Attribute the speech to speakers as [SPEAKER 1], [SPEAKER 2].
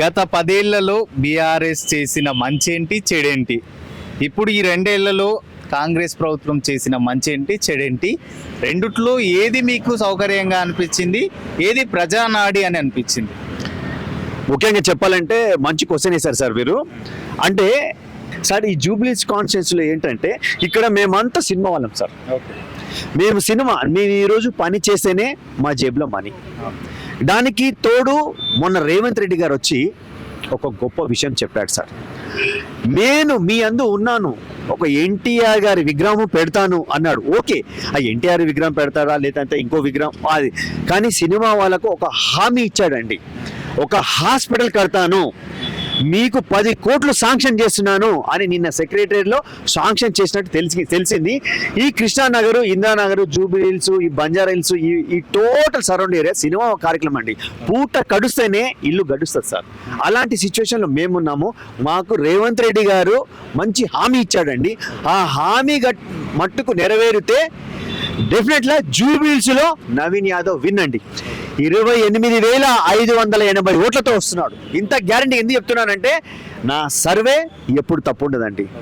[SPEAKER 1] గత 10 ఏళ్లలో బీఆర్ఎస్ చేసిన మంచేంటి చెడేంటి, ఇప్పుడు ఈ 2 ఏళ్లలో కాంగ్రెస్ ప్రభుత్వం చేసిన మంచేంటి చెడేంటి, రెండిట్లో ఏది మీకు సౌకర్యంగా అనిపించింది, ఏది ప్రజానాడి అని అనిపించింది?
[SPEAKER 2] ముఖ్యంగా చెప్పాలంటే మంచి క్వశ్చన్ వేశారు సార్ మీరు. అంటే సార్ ఈ జూబ్లీస్ కాన్స్టిట్యున్సీలో ఏంటంటే ఇక్కడ మేమంతా సినిమా వాళ్ళం సార్. మేము ఈరోజు పని చేస్తేనే మా జేబులో మనీ. దానికి తోడు మొన్న రేవంత్ రెడ్డి గారు వచ్చి ఒక గొప్ప విషయం చెప్పాడు సార్. నేను మీ అందు ఉన్నాను, ఒక ఎన్టీఆర్ గారి విగ్రహం పెడతాను అన్నాడు. ఓకే, ఆ ఎన్టీఆర్ విగ్రహం పెడతాడా లేదంటే ఇంకో విగ్రహం అది, కానీ సినిమా వాళ్ళకు ఒక హామీ ఇచ్చాడండి. ఒక హాస్పిటల్ కడతాను, మీకు 10 కోట్లు శాంక్షన్ చేస్తున్నాను అని నిన్న సెక్రటరీలో శాంక్షన్ చేసినట్టు తెలిసింది. ఈ కృష్ణానగర్, ఇందిరానగర్, జూబ్లీ హిల్స్, ఈ బంజారా హిల్స్, ఈ టోటల్ సరౌండ్ ఏరియా సినిమా కార్యక్రమం అండి. పూట గడుస్తేనే ఇల్లు గడుస్తుంది సార్. అలాంటి సిచ్యువేషన్లో మేమున్నాము. మాకు రేవంత్ రెడ్డి గారు మంచి హామీ ఇచ్చాడండి. ఆ హామీ మట్టుకు నెరవేరితే డెఫినెట్గా జూబ్లీ హిల్స్లో నవీన్ యాదవ్ విన్ అండి. 28,580 ఓట్లతో వస్తున్నాడు. ఇంత గ్యారంటీ ఎందుకు చెప్తున్నానంటే నా సర్వే ఎప్పుడు తప్పు ఉండదండి.